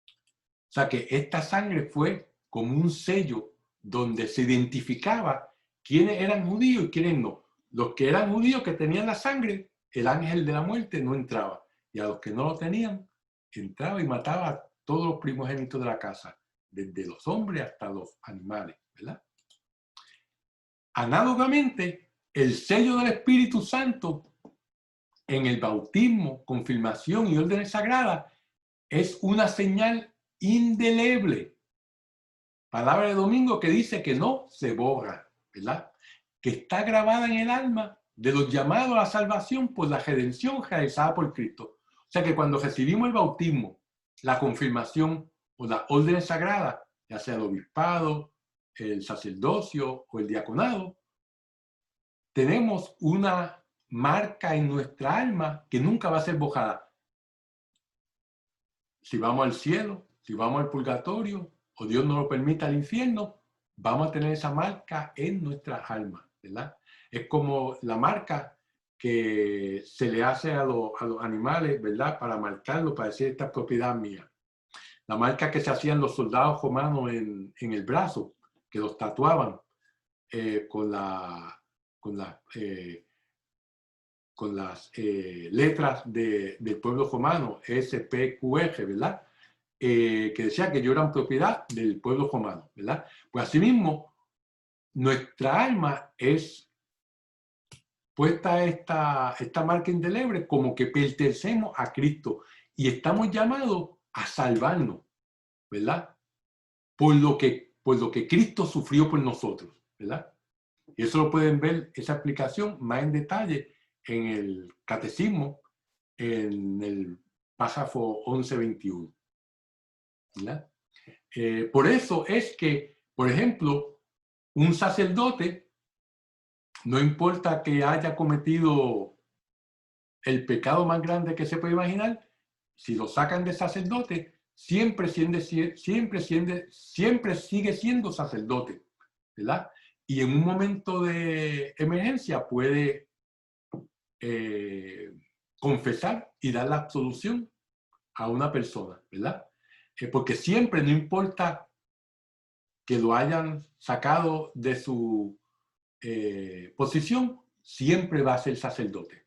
O sea que esta sangre fue como un sello donde se identificaba quiénes eran judíos y quiénes no. Los que eran judíos que tenían la sangre, el ángel de la muerte no entraba. Y a los que no lo tenían, entraba y mataba a todos los primogénitos de la casa, desde los hombres hasta los animales, ¿verdad? Análogamente, el sello del Espíritu Santo en el bautismo, confirmación y órdenes sagradas es una señal indeleble. Palabra de domingo que dice que no se borra, ¿verdad? Que está grabada en el alma de los llamados a la salvación por la redención realizada por Cristo. O sea que cuando recibimos el bautismo, la confirmación o la orden sagrada, ya sea el obispado, el sacerdocio o el diaconado, tenemos una marca en nuestra alma que nunca va a ser borrada. Si vamos al cielo, si vamos al purgatorio, o Dios no lo permita al infierno, vamos a tener esa marca en nuestras almas, ¿verdad? Es como la marca que se le hace a los animales, ¿verdad? Para marcarlo, para decir esta es propiedad mía. La marca que se hacían los soldados romanos en el brazo, que los tatuaban con las letras del pueblo romano, SPQR, ¿verdad? Que decía que yo era propiedad del pueblo romano, ¿verdad? Pues asimismo, nuestra alma es puesta esta marca indeleble como que pertenecemos a Cristo y estamos llamados a salvarnos, ¿verdad? Por lo que Cristo sufrió por nosotros, ¿verdad? Y eso lo pueden ver, esa explicación más en detalle en el Catecismo, en el párrafo 1121. ¿Verdad? Por eso es que, por ejemplo, un sacerdote, no importa que haya cometido el pecado más grande que se puede imaginar, si lo sacan de sacerdote, siempre sigue siendo sacerdote, ¿verdad? Y en un momento de emergencia puede confesar y dar la absolución a una persona, ¿verdad? Porque siempre, no importa que lo hayan sacado de su posición, siempre va a ser sacerdote.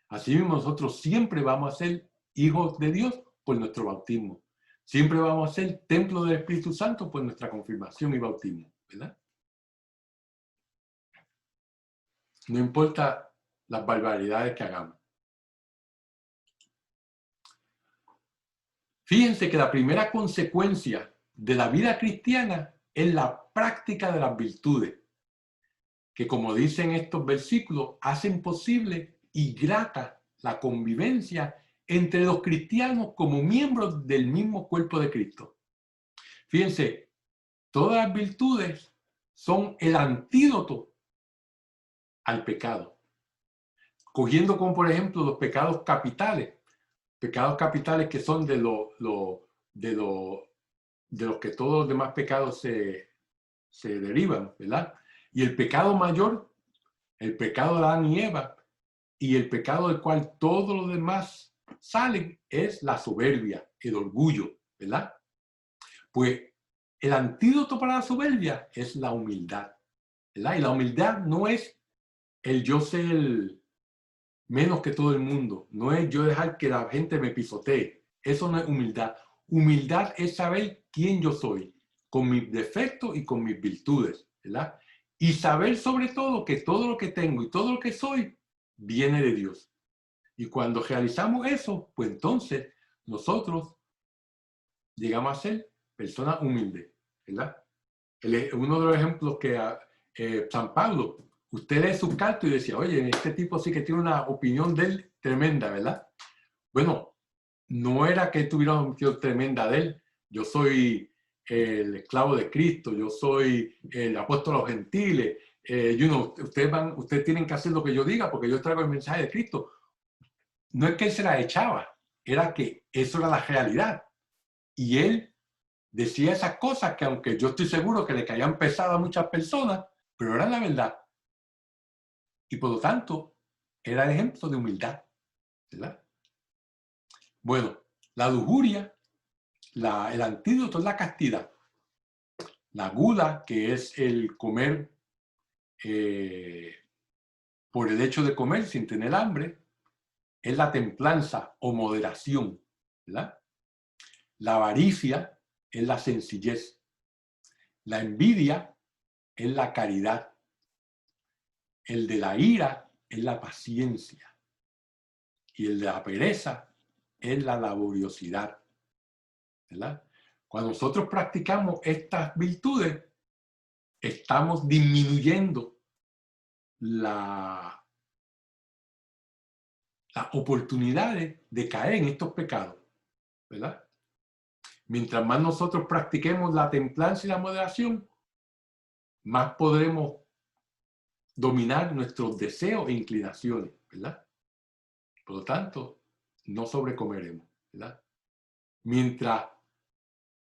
Así mismo nosotros siempre vamos a ser hijos de Dios por nuestro bautismo. Siempre vamos a ser templo del Espíritu Santo por nuestra confirmación y bautismo, ¿verdad? No importa las barbaridades que hagamos. Fíjense que la primera consecuencia de la vida cristiana es la práctica de las virtudes, que como dicen estos versículos, hacen posible y grata la convivencia entre los cristianos como miembros del mismo cuerpo de Cristo. Fíjense, todas las virtudes son el antídoto al pecado. Cogiendo como por ejemplo los pecados capitales que son de los que todos los demás pecados se derivan, ¿verdad? Y el pecado mayor el pecado de Adán y Eva, y el pecado del cual todos los demás salen es la soberbia, el orgullo, ¿verdad? Pues el antídoto para la soberbia es la humildad, ¿verdad? Y la humildad no es el yo ser menos que todo el mundo, no es yo dejar que la gente me pisotee. Eso no es humildad. Humildad es saber quién yo soy, con mis defectos y con mis virtudes, ¿verdad? Y saber sobre todo que todo lo que tengo y todo lo que soy viene de Dios. Y cuando realizamos eso, pues entonces nosotros llegamos a ser personas humildes, ¿verdad? Uno de los ejemplos que San Pablo, usted lee sus cartas y decía, oye, este tipo sí que tiene una opinión de él tremenda, ¿verdad? Bueno, no era que tuviera una opinión tremenda de él. Yo soy el esclavo de Cristo, yo soy el apóstol a los gentiles. Ustedes tienen que hacer lo que yo diga porque yo traigo el mensaje de Cristo. No es que él se la echaba, era que eso era la realidad. Y él decía esas cosas que aunque yo estoy seguro que le caían pesadas a muchas personas, pero eran la verdad. Y por lo tanto, era el ejemplo de humildad, ¿verdad? Bueno, la lujuria, el antídoto es la castidad. La gula, que es el comer por el hecho de comer sin tener hambre, es la templanza o moderación, ¿verdad? La avaricia es la sencillez. La envidia es la caridad. El de la ira es la paciencia. Y el de la pereza es la laboriosidad, ¿verdad? Cuando nosotros practicamos estas virtudes, estamos disminuyendo las oportunidades de caer en estos pecados, ¿verdad? Mientras más nosotros practiquemos la templanza y la moderación, más podremos dominar nuestros deseos e inclinaciones, ¿verdad? Por lo tanto, no sobrecomeremos, ¿verdad? Mientras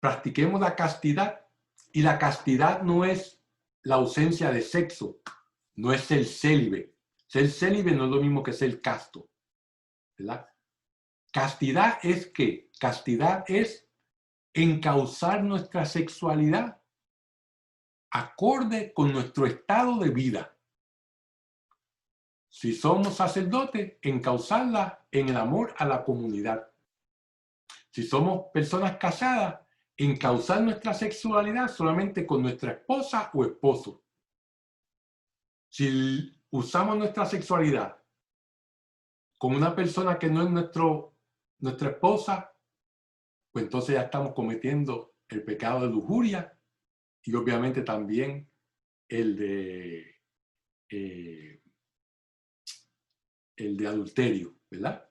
practiquemos la castidad, y la castidad no es la ausencia de sexo, no es ser célibe. Ser célibe no es lo mismo que ser casto, ¿verdad? Castidad es ¿qué? Castidad es encauzar nuestra sexualidad acorde con nuestro estado de vida. Si somos sacerdotes, encauzarla en el amor a la comunidad. Si somos personas casadas, encauzar nuestra sexualidad solamente con nuestra esposa o esposo. Si usamos nuestra sexualidad con una persona que no es nuestra esposa, pues entonces ya estamos cometiendo el pecado de lujuria y obviamente también el de adulterio, ¿verdad?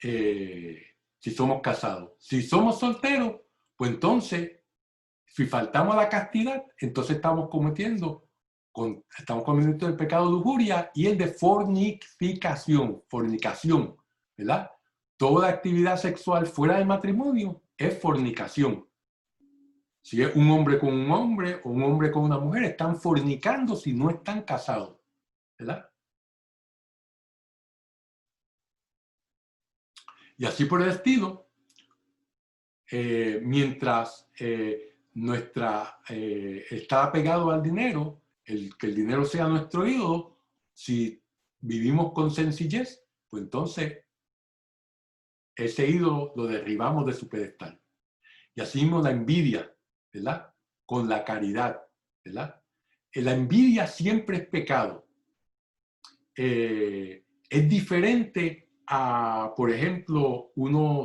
Si somos casados. Si somos solteros, pues entonces, si faltamos a la castidad, entonces estamos cometiendo el pecado de lujuria y el de fornicación, ¿verdad? Toda actividad sexual fuera del matrimonio es fornicación. Si es un hombre con un hombre o un hombre con una mujer, están fornicando si no están casados, ¿verdad? Y así por el estilo, mientras está apegado al dinero, que el dinero sea nuestro ídolo, si vivimos con sencillez, pues entonces ese ídolo lo derribamos de su pedestal. Y así mismo la envidia, ¿verdad? Con la caridad, ¿verdad? La envidia siempre es pecado. Es diferente a, por ejemplo, uno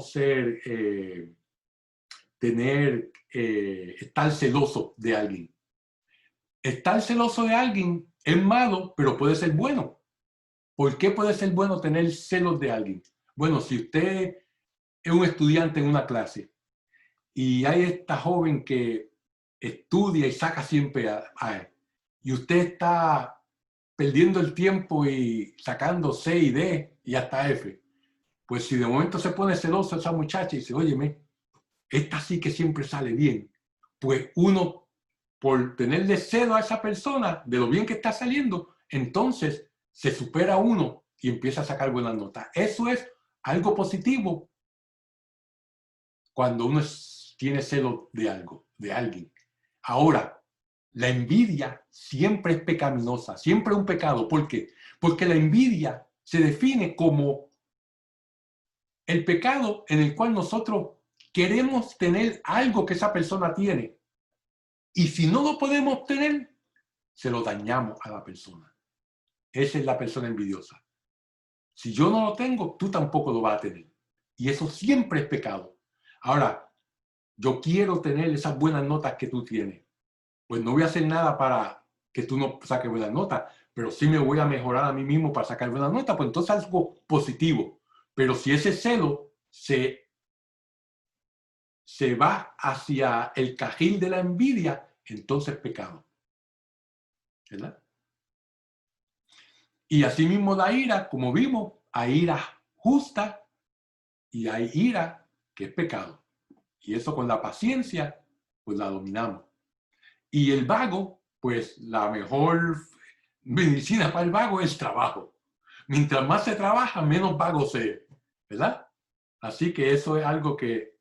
estar celoso de alguien. Estar celoso de alguien es malo, pero puede ser bueno. ¿Por qué puede ser bueno tener celos de alguien? Bueno, si usted es un estudiante en una clase y hay esta joven que estudia y saca siempre A, y usted está perdiendo el tiempo y sacando C y D y hasta F, pues si de momento se pone celoso esa muchacha y dice, óyeme, esta sí que siempre sale bien, pues uno, por tenerle celo a esa persona de lo bien que está saliendo, entonces se supera uno y empieza a sacar buenas notas. Eso es algo positivo cuando uno tiene celo de algo, de alguien. Ahora, la envidia siempre es pecaminosa, siempre es un pecado. ¿Por qué? Porque la envidia se define como el pecado en el cual nosotros queremos tener algo que esa persona tiene. Y si no lo podemos tener, se lo dañamos a la persona. Esa es la persona envidiosa. Si yo no lo tengo, tú tampoco lo vas a tener. Y eso siempre es pecado. Ahora, yo quiero tener esas buenas notas que tú tienes. Pues no voy a hacer nada para que tú no saques buenas notas, pero sí me voy a mejorar a mí mismo para sacar buenas notas, pues entonces algo positivo. Pero si ese celo se va hacia el cajil de la envidia, entonces pecado. ¿Verdad? Y asimismo la ira, como vimos, hay ira justa y hay ira que es pecado. Y eso con la paciencia, pues la dominamos. Y el vago, pues la mejor medicina para el vago es el trabajo. Mientras más se trabaja, menos vago se es, ¿verdad? Así que eso es algo que,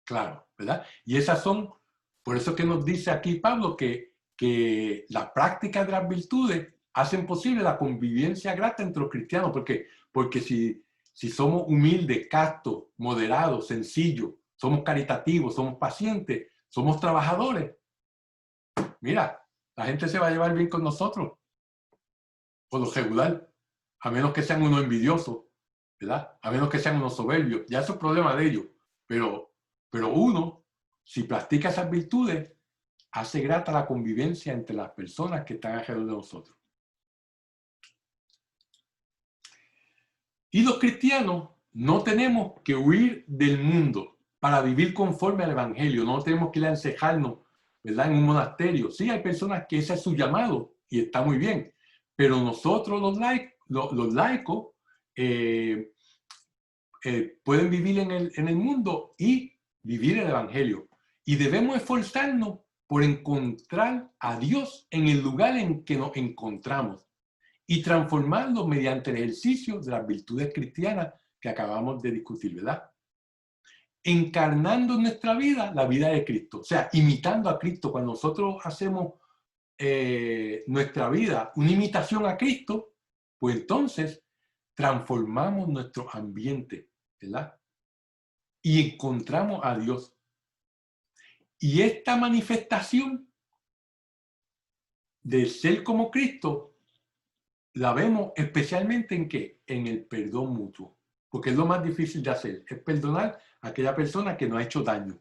claro, ¿verdad? Y esas son, por eso que nos dice aquí Pablo, que las prácticas de las virtudes hacen posible la convivencia grata entre los cristianos, porque si somos humildes, castos, moderados, sencillos, somos caritativos, somos pacientes, somos trabajadores, mira, la gente se va a llevar bien con nosotros, por lo regular, a menos que sean unos envidiosos, ¿verdad? A menos que sean unos soberbios, ya eso es problema de ellos, pero uno, si practica esas virtudes, hace grata la convivencia entre las personas que están alrededor de nosotros. Y los cristianos no tenemos que huir del mundo para vivir conforme al Evangelio, no tenemos que ir a encejarnos, ¿verdad? En un monasterio. Sí, hay personas que ese es su llamado y está muy bien, pero nosotros los laicos pueden vivir en el mundo y vivir el Evangelio. Y debemos esforzarnos por encontrar a Dios en el lugar en que nos encontramos y transformarlo mediante el ejercicio de las virtudes cristianas que acabamos de discutir, ¿verdad? Encarnando en nuestra vida la vida de Cristo, o sea, imitando a Cristo. Cuando nosotros hacemos nuestra vida una imitación a Cristo, pues entonces transformamos nuestro ambiente, ¿verdad? Y encontramos a Dios. Y esta manifestación de ser como Cristo la vemos especialmente en ¿qué? En el perdón mutuo, porque es lo más difícil de hacer, es perdonar a aquella persona que nos ha hecho daño.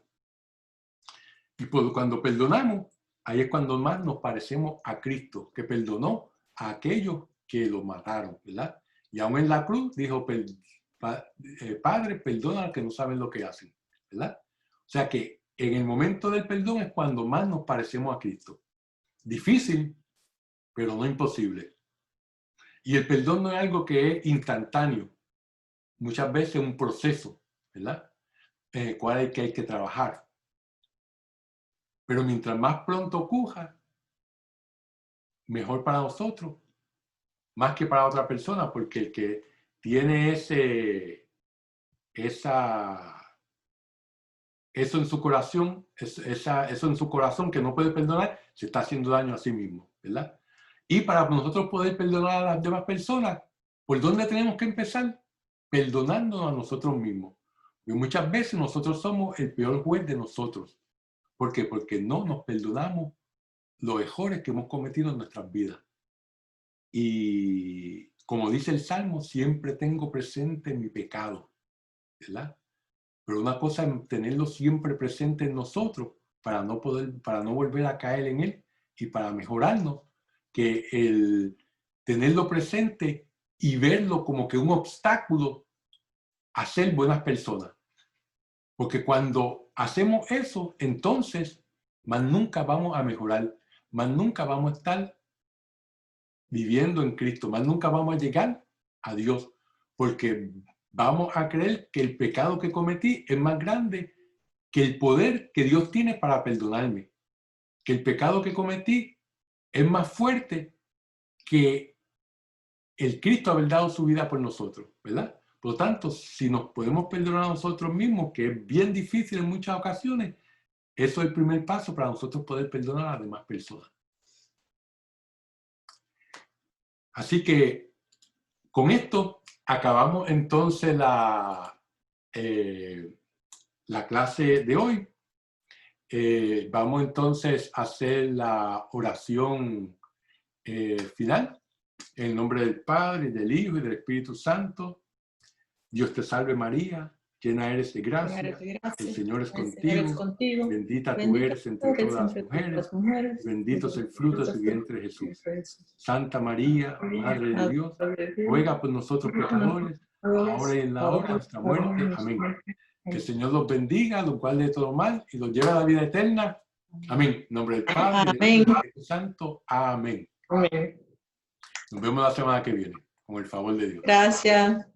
Y cuando perdonamos, ahí es cuando más nos parecemos a Cristo, que perdonó a aquellos que lo mataron, ¿verdad? Y aún en la cruz dijo, Padre, perdona a que no saben lo que hacen, ¿verdad? O sea que en el momento del perdón es cuando más nos parecemos a Cristo. Difícil, pero no imposible. Y el perdón no es algo que es instantáneo. Muchas veces es un proceso, ¿verdad? En el cual hay que trabajar. Pero mientras más pronto ocurra, mejor para nosotros, más que para otra persona, porque el que tiene eso en su corazón, eso en su corazón que no puede perdonar, se está haciendo daño a sí mismo, ¿verdad? Y para nosotros poder perdonar a las demás personas, ¿por dónde tenemos que empezar? Perdonándonos a nosotros mismos. Y muchas veces nosotros somos el peor juez de nosotros. ¿Por qué? Porque no nos perdonamos los errores que hemos cometido en nuestras vidas. Y como dice el Salmo, siempre tengo presente mi pecado, ¿verdad? Pero una cosa es tenerlo siempre presente en nosotros para no volver a caer en él y para mejorarnos, que el tenerlo presente y verlo como que un obstáculo a ser buenas personas. Porque cuando hacemos eso, entonces más nunca vamos a mejorar, más nunca vamos a estar viviendo en Cristo, más nunca vamos a llegar a Dios, porque vamos a creer que el pecado que cometí es más grande que el poder que Dios tiene para perdonarme, que el pecado que cometí es más fuerte que el Cristo haber dado su vida por nosotros, ¿verdad? Por lo tanto, si nos podemos perdonar a nosotros mismos, que es bien difícil en muchas ocasiones, eso es el primer paso para nosotros poder perdonar a las demás personas. Así que con esto acabamos entonces la clase de hoy. Vamos entonces a hacer la oración final. En el nombre del Padre, del Hijo y del Espíritu Santo. Dios te salve María, llena eres de gracia, el Señor es contigo, bendita tú eres entre todas las mujeres, bendito es el fruto de tu vientre Jesús. Santa María, Madre de Dios, ruega por nosotros pecadores, ahora y en la hora de nuestra muerte. Amén. Que el Señor los bendiga, los guarde de todo mal y los lleve a la vida eterna. Amén. En nombre del Padre, del Hijo y del Espíritu Santo. Amén. Amén. Nos vemos la semana que viene, con el favor de Dios. Gracias.